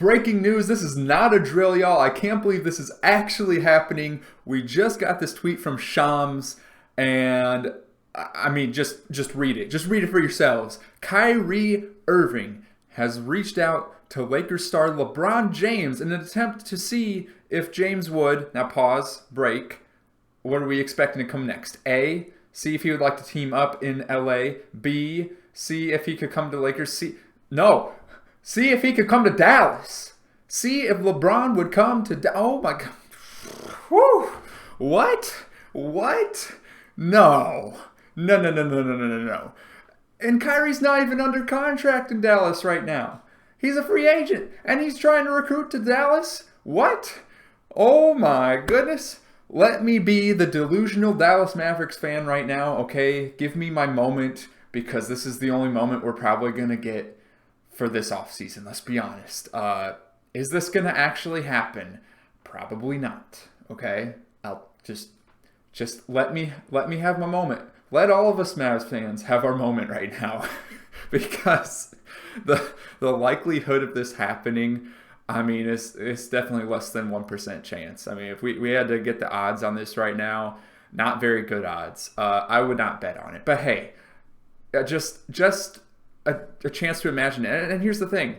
Breaking news, this is not a drill, y'all. I can't believe this is actually happening. We just got this tweet from Shams, and I mean, just read it. Just read it for yourselves. Kyrie Irving has reached out to Lakers star LeBron James in an attempt to see if James would, now pause, break, what are we expecting to come next? A, see if he would like to team up in LA. B, see if he could come to Lakers. See if he could come to Dallas. See if LeBron would come to oh my God. Whew. What? No. No. And Kyrie's not even under contract in Dallas right now. He's a free agent, and he's trying to recruit to Dallas? What? Oh my goodness. Let me be the delusional Dallas Mavericks fan right now, okay? Give me my moment, because this is the only moment we're probably going to get for this offseason. Let's be honest. Is this going to actually happen? Probably not, okay? I'll just let me have my moment. Let all of us Mavs fans have our moment right now, because the likelihood of this happening, I mean, it's definitely less than 1% chance. I mean, if we had to get the odds on this right now, not very good odds. I would not bet on it. But hey, just a chance to imagine it. And here's the thing.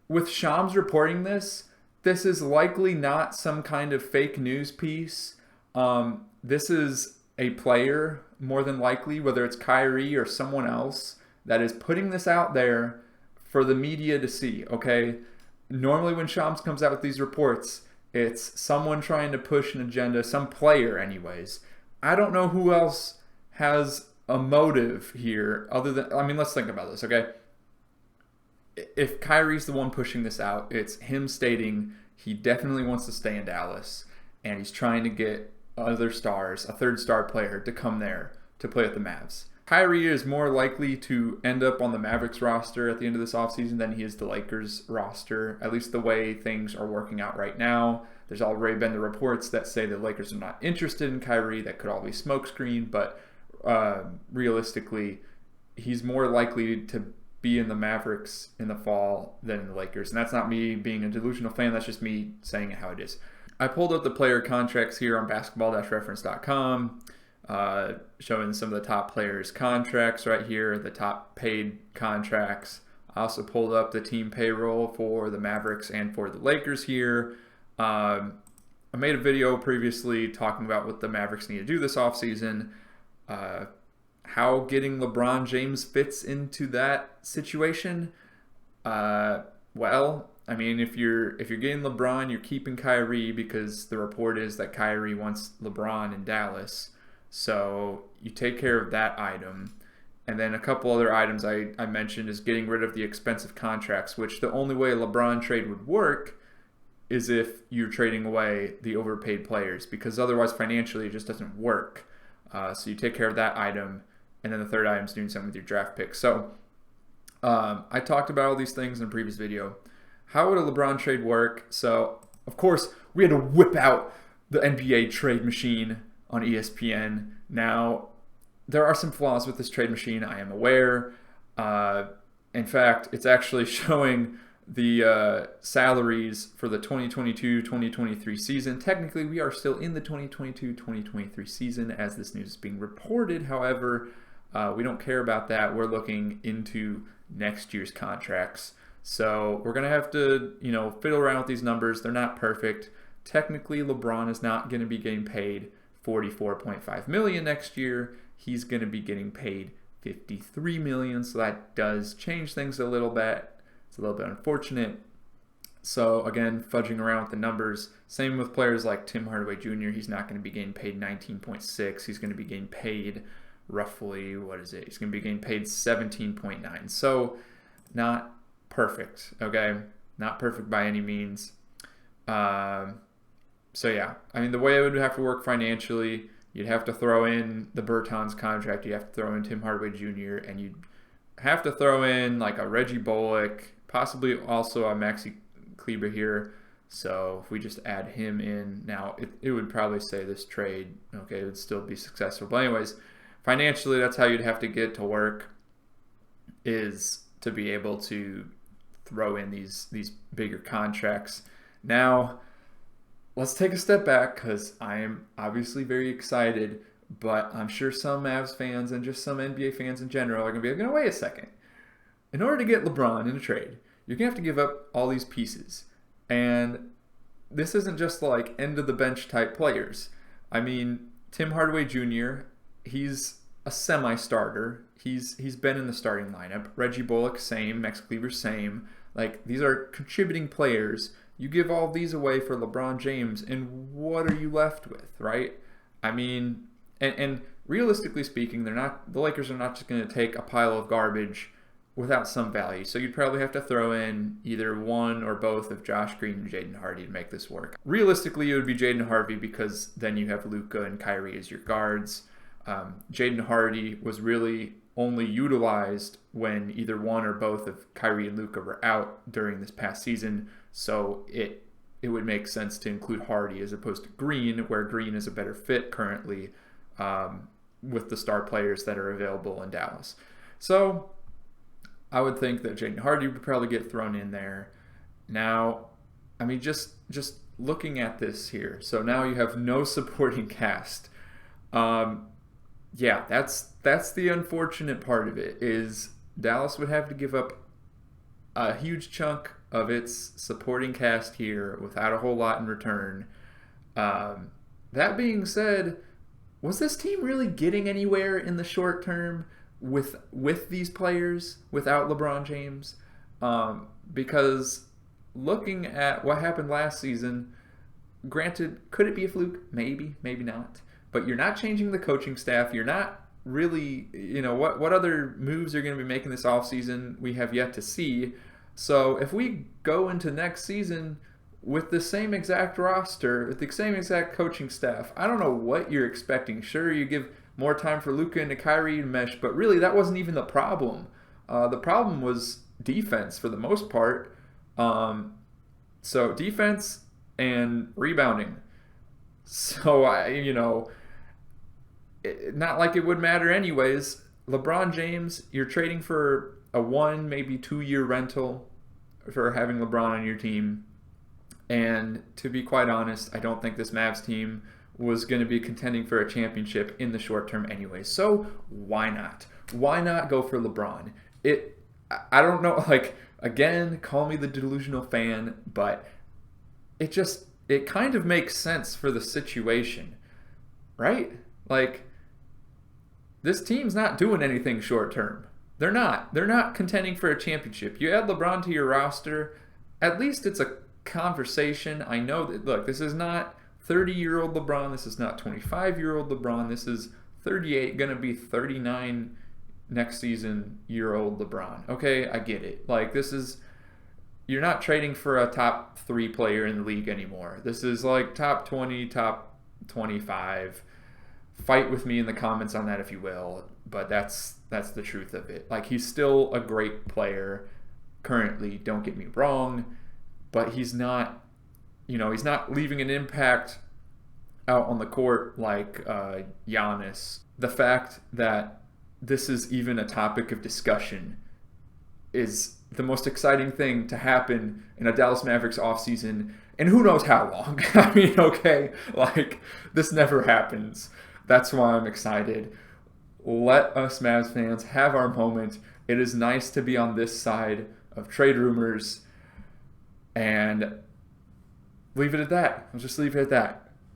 With Shams reporting this is likely not some kind of fake news piece. This is a player, more than likely, whether it's Kyrie or someone else, that is putting this out there for the media to see, okay? Normally when Shams comes out with these reports, it's someone trying to push an agenda, some player anyways. I don't know who else has a motive here other than, I mean, let's think about this, okay? If Kyrie's the one pushing this out, it's him stating he definitely wants to stay in Dallas, and he's trying to get other stars, a third star player, to come there to play with the Mavs. Kyrie is more likely to end up on the Mavericks roster at the end of this offseason than he is the Lakers roster, at least the way things are working out right now. There's already been the reports that say the Lakers are not interested in Kyrie. That could all be smokescreen, but realistically, he's more likely to be in the Mavericks in the fall than in the Lakers. And that's not me being a delusional fan. That's just me saying it how it is. I pulled up the player contracts here on basketball-reference.com, showing some of the top players' contracts right here, the top paid contracts. I also pulled up the team payroll for the Mavericks and for the Lakers here. I made a video previously talking about what the Mavericks need to do this offseason. How getting LeBron James fits into that situation. Well, I mean, if you're getting LeBron, you're keeping Kyrie, because the report is that Kyrie wants LeBron in Dallas. So you take care of that item. And then a couple other items I mentioned is getting rid of the expensive contracts, which the only way a LeBron trade would work is if you're trading away the overpaid players, because otherwise financially it just doesn't work. So you take care of that item. And then the third item is doing something with your draft picks. So I talked about all these things in a previous video. How would a LeBron trade work? So, of course, we had to whip out the NBA trade machine on ESPN. Now, there are some flaws with this trade machine, I am aware. In fact, it's actually showing the salaries for the 2022-2023 season. Technically, we are still in the 2022-2023 season as this news is being reported. However, we don't care about that. We're looking into next year's contracts. So we're going to have to, fiddle around with these numbers. They're not perfect. Technically, LeBron is not going to be getting paid $44.5 million next year. He's going to be getting paid $53 million. So that does change things a little bit. It's a little bit unfortunate. So again, fudging around with the numbers. Same with players like Tim Hardaway Jr. He's not going to be getting paid 19.6. He's going to be getting paid roughly, He's going to be getting paid 17.9. So not perfect, okay? Not perfect by any means. So yeah, I mean, the way it would have to work financially, you'd have to throw in the Bertans contract, you have to throw in Tim Hardaway Jr., and you'd have to throw in like a Reggie Bullock, possibly also a Maxi Kleber here. So if we just add him in, now it would probably say this trade, okay, it would still be successful. But anyways, financially, that's how you'd have to get to work, is to be able to throw in these bigger contracts. Now, let's take a step back because I am obviously very excited, but I'm sure some Mavs fans and just some NBA fans in general are going to be like, wait a second. In order to get LeBron in a trade, you're going to have to give up all these pieces. And this isn't just like end-of-the-bench type players. I mean, Tim Hardaway Jr., he's a semi-starter. He's been in the starting lineup. Reggie Bullock, same. Max Kleber, same. Like, these are contributing players. You give all these away for LeBron James, and what are you left with, right? I mean, and realistically speaking, the Lakers are not just going to take a pile of garbage without some value. So you'd probably have to throw in either one or both of Josh Green and Jaden Hardy to make this work. Realistically, it would be Jaden Hardy because then you have Luka and Kyrie as your guards. Jaden Hardy was really only utilized when either one or both of Kyrie and Luka were out during this past season. So it would make sense to include Hardy as opposed to Green, where Green is a better fit currently with the star players that are available in Dallas. So I would think that Jaden Hardy would probably get thrown in there. Now, I mean, just looking at this here. So now you have no supporting cast. Yeah, that's the unfortunate part of it, is Dallas would have to give up a huge chunk of its supporting cast here without a whole lot in return. That being said, was this team really getting anywhere in the short term with these players without LeBron James? Because looking at what happened last season, granted, could it be a fluke? Maybe, maybe not. But you're not changing the coaching staff. You're not really, what other moves are going to be making this offseason, we have yet to see. So if we go into next season with the same exact roster, with the same exact coaching staff, I don't know what you're expecting. Sure, you give more time for Luka and Kyrie to mesh, but really that wasn't even the problem. The problem was defense for the most part. So defense and rebounding. So not like it would matter anyways. LeBron James, you're trading for a 1, maybe 2-year rental for having LeBron on your team. And to be quite honest, I don't think this Mavs team was going to be contending for a championship in the short term anyway. So why not? Why not go for LeBron? I don't know, again, call me the delusional fan, but it kind of makes sense for the situation, right? This team's not doing anything short term. They're not contending for a championship. You add LeBron to your roster, at least it's a conversation. I know that, look, this is not 30-year-old LeBron. This is not 25-year-old LeBron. This is 38, going to be 39 next season year-old LeBron. Okay, I get it. You're not trading for a top 3 player in the league anymore. This is top 20, top 25. Fight with me in the comments on that if you will, but that's the truth of it. He's still a great player currently, don't get me wrong, but he's not leaving an impact out on the court like Giannis. The fact that this is even a topic of discussion is the most exciting thing to happen in a Dallas Mavericks offseason, and who knows how long. I mean, okay, this never happens. That's why I'm excited. Let us Mavs fans have our moment. It is nice to be on this side of trade rumors, and leave it at that. I'll just leave it at that.